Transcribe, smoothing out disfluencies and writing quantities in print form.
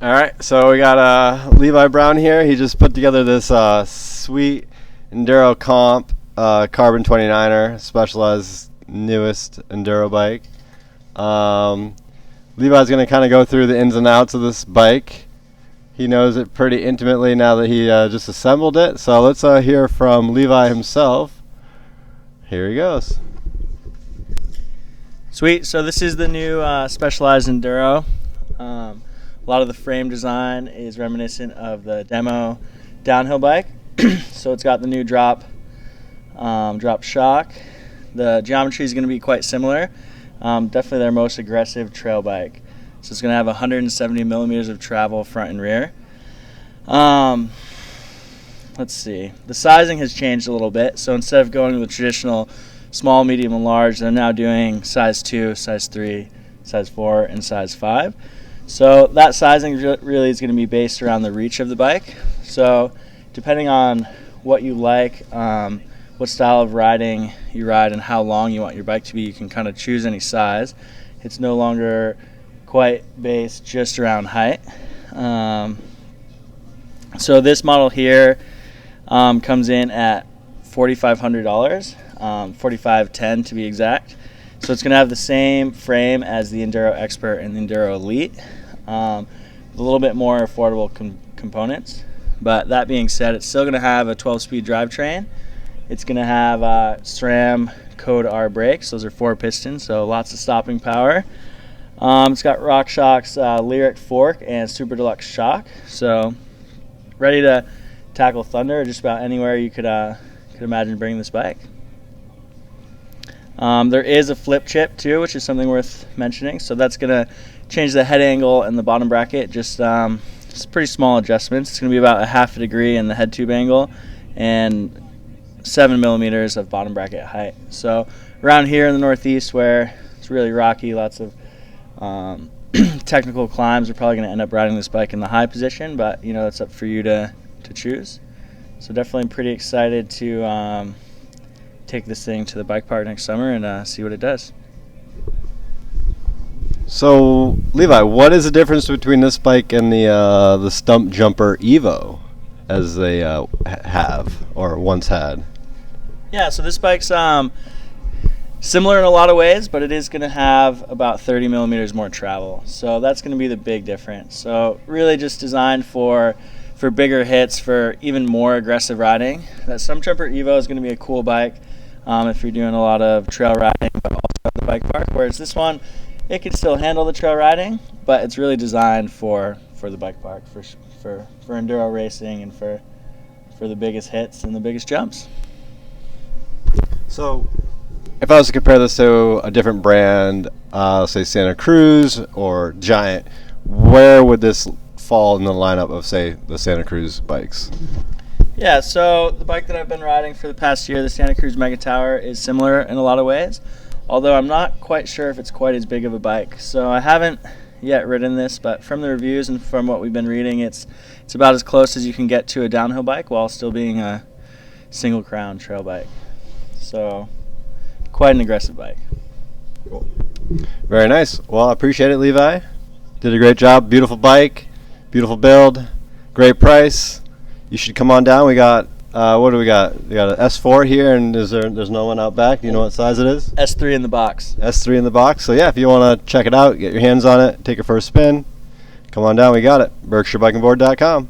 All right, so we got Levi Brown here. He just put together this sweet Enduro comp carbon 29er, specialized newest Enduro bike. Levi's going to kind of go through the ins and outs of this bike. He knows it pretty intimately now that he just assembled it. So let's hear from Levi himself. Here he goes. Sweet. So this is the new Specialized Enduro. A lot of the frame design is reminiscent of the demo downhill bike. So it's got the new drop shock. The geometry is going to be quite similar. Definitely their most aggressive trail bike. So it's going to have 170 millimeters of travel front and rear. Let's see. The sizing has changed a little bit. So instead of going with the traditional small, medium, and large, they're now doing size 2, size 3, size 4, and size 5. So that sizing really is going to be based around the reach of the bike. So depending on what you like, what style of riding you ride, and how long you want your bike to be, you can kind of choose any size. It's no longer quite based just around height. So this model here comes in at $4,500, $4,510 to be exact. So it's going to have the same frame as the Enduro Expert and the Enduro Elite, with a little bit more affordable components. But that being said, it's still going to have a 12-speed drivetrain. It's going to have SRAM Code R brakes. Those are 4 pistons, so lots of stopping power. It's got RockShox Lyric fork and Super Deluxe shock. So ready to tackle thunder just about anywhere you could imagine bringing this bike. There is a flip chip too, which is something worth mentioning. So that's going to change the head angle and the bottom bracket. Just pretty small adjustments. It's going to be about a half a degree in the head tube angle and 7 millimeters of bottom bracket height. So around here in the Northeast, where it's really rocky, lots of technical climbs, we're probably going to end up riding this bike in the high position, but you know, it's up for you to choose. So definitely pretty excited to take this thing to the bike park next summer and see what it does. So Levi, what is the difference between this bike and the Stump Jumper Evo, as they have or once had? Yeah, so this bike's similar in a lot of ways, but it is going to have about 30 millimeters more travel. So that's going to be the big difference. So really just designed for bigger hits, for even more aggressive riding. That Stump Jumper Evo is going to be a cool bike if you're doing a lot of trail riding, but also at the bike park. Whereas this one, it can still handle the trail riding, but it's really designed for the bike park, for enduro racing and for the biggest hits and the biggest jumps. So if I was to compare this to a different brand, say Santa Cruz or Giant, where would this fall in the lineup of, say, the Santa Cruz bikes? Yeah, so the bike that I've been riding for the past year, the Santa Cruz Mega Tower, is similar in a lot of ways, although I'm not quite sure if it's quite as big of a bike. So I haven't yet ridden this, but from the reviews and from what we've been reading, it's about as close as you can get to a downhill bike while still being a single crown trail bike. So quite an aggressive bike. Cool. Very nice. Well, I appreciate it, Levi. Did a great job. Beautiful bike, beautiful build, great price. You should come on down. We got what do we got? We got an S4 here, and there's no one out back. Do you know what size it is? S3 in the box. S3 in the box. So yeah, if you want to check it out, get your hands on it, take it for a spin, come on down. We got it. BerkshireBikingBoard.com.